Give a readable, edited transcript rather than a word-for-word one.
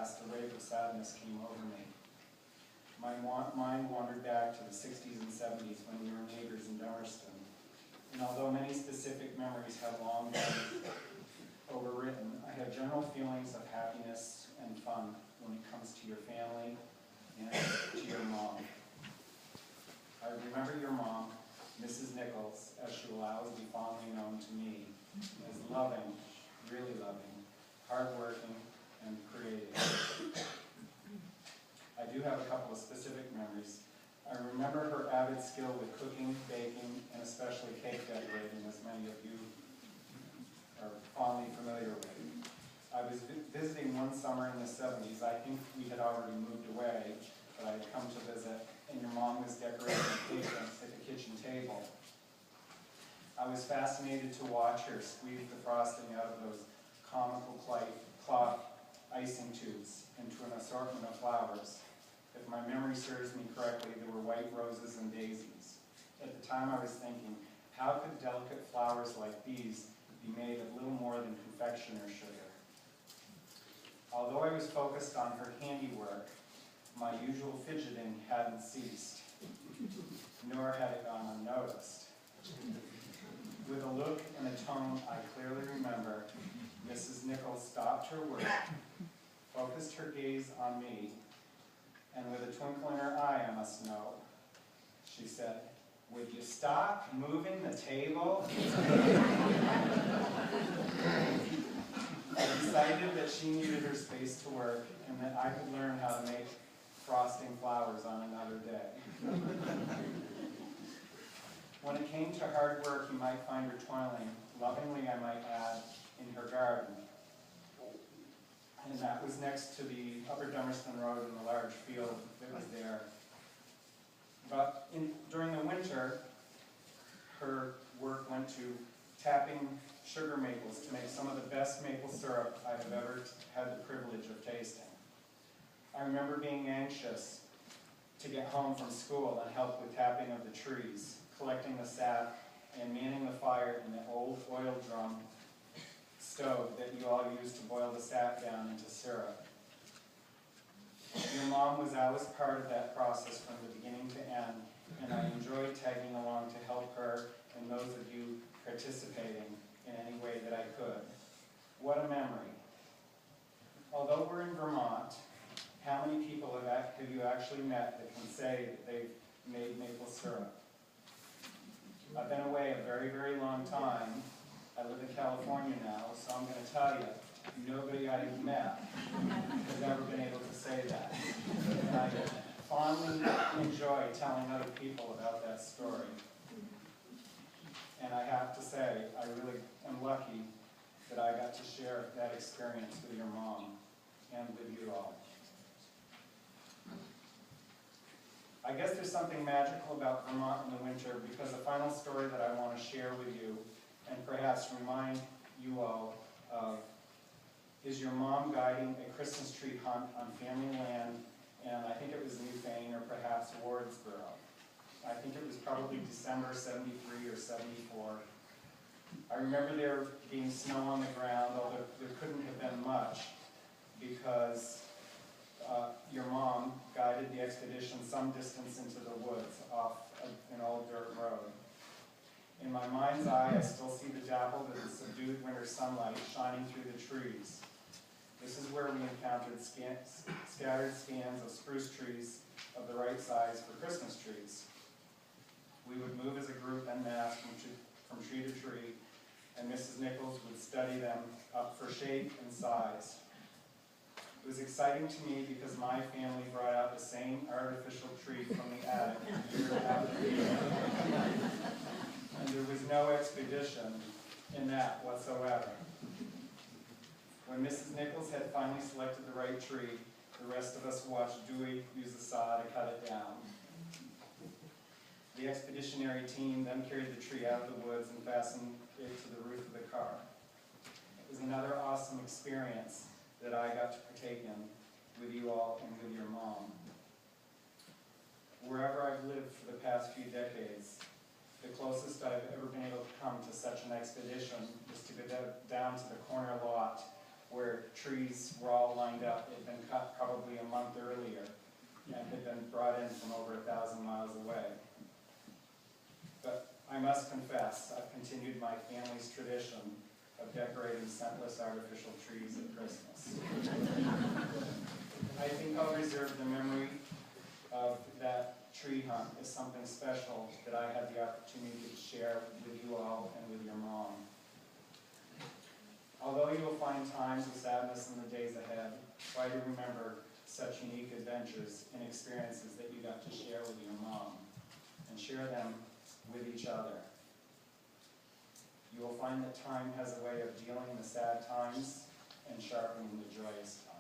passed, a wave of sadness came over me. My mind wandered back to the 60s and 70s when we were neighbors in Dummerston. And although many specific memories have long been overwritten, I have general feelings of happiness and fun when it comes to your family and to your mom. I remember your mom, Mrs. Nichols, as she will always be fondly known to me, as loving, really loving, hardworking, and creative. I do have a couple of specific memories. I remember her avid skill with cooking, baking, and especially cake decorating, as many of you are fondly familiar with. I was visiting one summer in the 70s. I think we had already moved away, but I had come to visit, and your mom was decorating cake at the kitchen table. I was fascinated to watch her squeeze the frosting out of those comical cloth icing tubes into an assortment of flowers. If my memory serves me correctly, there were white roses and daisies. At the time I was thinking, how could delicate flowers like these be made of little more than confectioner sugar? Although I was focused on her handiwork, my usual fidgeting hadn't ceased, nor had it gone unnoticed. With a look and a tone I clearly remember, Mrs. Nichols stopped her work, focused her gaze on me, and with a twinkle in her eye, I must know, she said, "Would you stop moving the table?" I decided that she needed her space to work and that I could learn how to make frosting flowers on another day. When it came to hard work, you might find her toiling, lovingly I might add, in her garden. And that was next to the Upper Dummerston Road and the large field that was there. But during the winter, her work went to tapping sugar maples to make some of the best maple syrup I have ever had the privilege of tasting. I remember being anxious to get home from school and help with tapping of the trees, collecting the sap, and manning the fire in the old oil drum stove that you all used to boil the sap down into syrup. Your mom was always part of that process from the beginning to end, and I enjoyed tagging along to help her and those of you participating in any way that I could. What a memory. Although we're in Vermont, how many people have you actually met that can say that they've made maple syrup? I've been away a very, very long time. I live in California now, so I'm going to tell you, nobody I've met has ever been able to say that. And I fondly enjoy telling other people about that story. And I have to say, I really am lucky that I got to share that experience with your mom and with you all. I guess there's something magical about Vermont in the winter because the final story that I want to share with you and perhaps remind you all of is your mom guiding a Christmas tree hunt on family land, and I think it was Newfane or perhaps Wardsboro. I think it was probably December 73 or 74. I remember there being snow on the ground, although there couldn't have been much because your mom guided the expedition some distance into the woods off an old dirt road. In my mind's eye, I still see the dappled and subdued winter sunlight shining through the trees. This is where we encountered scattered stands of spruce trees of the right size for Christmas trees. We would move as a group en masse from tree to tree, and Mrs. Nichols would study them up for shape and size. It was exciting to me because my family brought out the same artificial tree from the attic year after year. And there was no expedition in that whatsoever. When Mrs. Nichols had finally selected the right tree, the rest of us watched Dewey use a saw to cut it down. The expeditionary team then carried the tree out of the woods and fastened it to the roof of the car. It was another awesome experience that I got to partake in with you all and with your mom. Wherever I've lived for the past few decades, the closest I've ever been able to come to such an expedition is to go down to the corner lot where trees were all lined up. It had been cut probably a month earlier and had been brought in from over 1,000 miles away. But I must confess, I've continued my family's tradition of decorating scentless artificial trees at Christmas. I think I'll reserve the memory of that tree hunt as something special that I had the opportunity to share with you all and with your mom. Although you will find times of sadness in the days ahead, try to remember such unique adventures and experiences that you got to share with your mom, and share them with each other. You will find that time has a way of dealing the sad times and sharpening the joyous times.